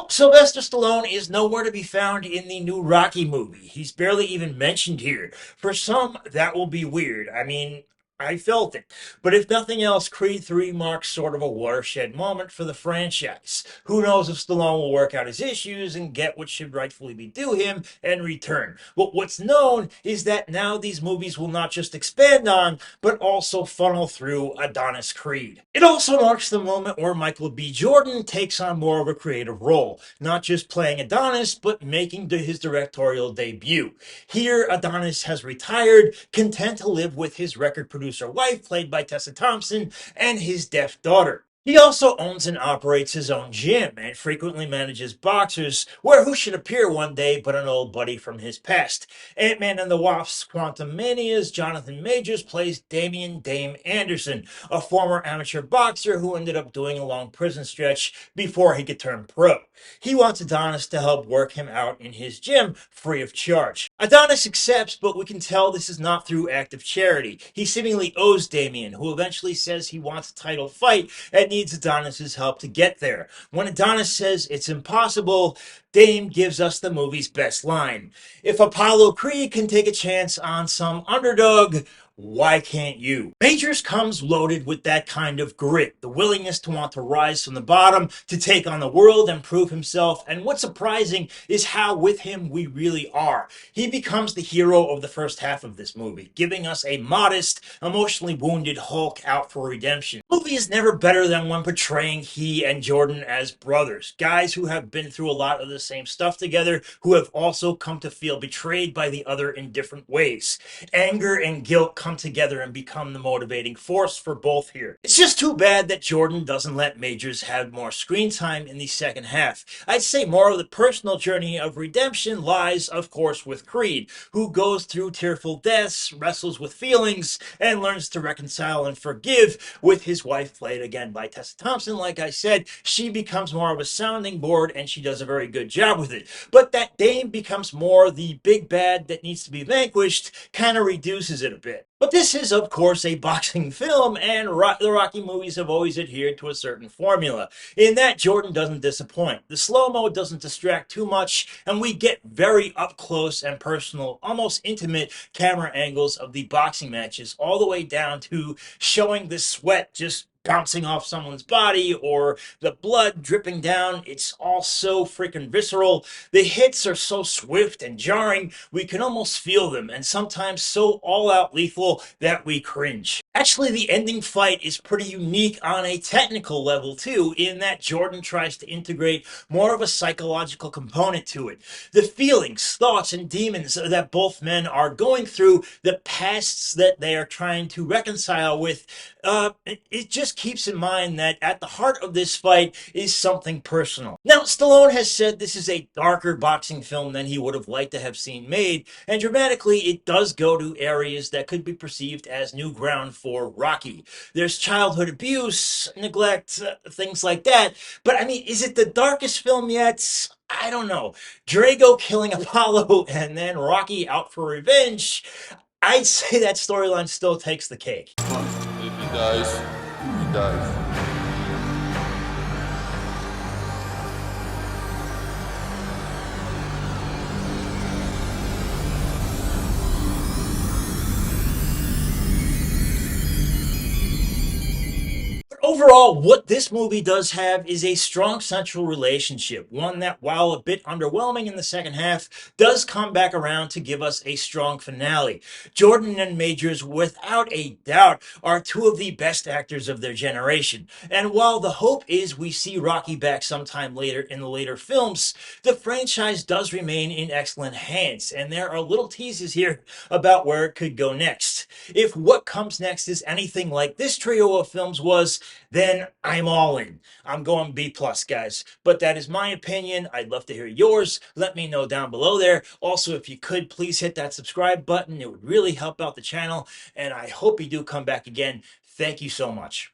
Well, Sylvester Stallone is nowhere to be found in the new Rocky movie. He's barely even mentioned here. For some, that will be weird. I mean, I felt it. But if nothing else, Creed 3 marks sort of a watershed moment for the franchise. Who knows if Stallone will work out his issues and get what should rightfully be due him and return. But what's known is that now these movies will not just expand on, but also funnel through Adonis Creed. It also marks the moment where Michael B. Jordan takes on more of a creative role, not just playing Adonis, but making his directorial debut. Here, Adonis has retired, content to live with his record producer wife, played by Tessa Thompson, and his deaf daughter. He also owns and operates his own gym and frequently manages boxers, where who should appear one day but an old buddy from his past. Ant-Man and the Wasp's Quantumania's Jonathan Majors plays Damian Dame Anderson, a former amateur boxer who ended up doing a long prison stretch before he could turn pro. He wants Adonis to help work him out in his gym free of charge. Adonis accepts, but we can tell this is not through active charity. He seemingly owes Damian, who eventually says he wants a title fight and needs Adonis's help to get there. When Adonis says it's impossible, Dame gives us the movie's best line. If Apollo Creed can take a chance on some underdog, why can't you? Majors comes loaded with that kind of grit, the willingness to want to rise from the bottom, to take on the world and prove himself. And what's surprising is how with him we really are. He becomes the hero of the first half of this movie, giving us a modest, emotionally wounded Hulk out for redemption. The movie is never better than when portraying he and Jordan as brothers, guys who have been through a lot of the same stuff together, who have also come to feel betrayed by the other in different ways. Anger and guilt come together and become the motivating force for both here. It's just too bad that Jordan doesn't let Majors have more screen time in the second half. I'd say more of the personal journey of redemption lies, of course, with Creed, who goes through tearful deaths, wrestles with feelings, and learns to reconcile and forgive with his wife, played again by Tessa Thompson. Like I said, she becomes more of a sounding board, and she does a very good job with it. But that Dame becomes more the big bad that needs to be vanquished kind of reduces it a bit. But this is, of course, a boxing film, and the Rocky movies have always adhered to a certain formula. In that, Jordan doesn't disappoint. The slow-mo doesn't distract too much, and we get very up-close and personal, almost intimate camera angles of the boxing matches, all the way down to showing the sweat just bouncing off someone's body or the blood dripping down. It's all so freaking visceral. The hits are so swift and jarring, we can almost feel them, and sometimes so all-out lethal that we cringe. Actually, the ending fight is pretty unique on a technical level too, in that Jordan tries to integrate more of a psychological component to it. The feelings, thoughts, and demons that both men are going through, the pasts that they are trying to reconcile with, it just keeps in mind that at the heart of this fight is something personal. Now, Stallone has said this is a darker boxing film than he would have liked to have seen made, and dramatically it does go to areas that could be perceived as new ground for Rocky. There's childhood abuse, neglect, things like that, but I mean, is it the darkest film yet? I don't know. Drago killing Apollo and then Rocky out for revenge, I'd say that storyline still takes the cake. If he dies, he dies. Overall, what this movie does have is a strong central relationship, one that, while a bit underwhelming in the second half, does come back around to give us a strong finale. Jordan and Majors, without a doubt, are two of the best actors of their generation. And while the hope is we see Rocky back sometime later in the later films, the franchise does remain in excellent hands, and there are little teases here about where it could go next. If what comes next is anything like this trio of films was, then I'm all in. I'm going B+, guys. But that is my opinion. I'd love to hear yours. Let me know down below there. Also, if you could, please hit that subscribe button. It would really help out the channel. And I hope you do come back again. Thank you so much.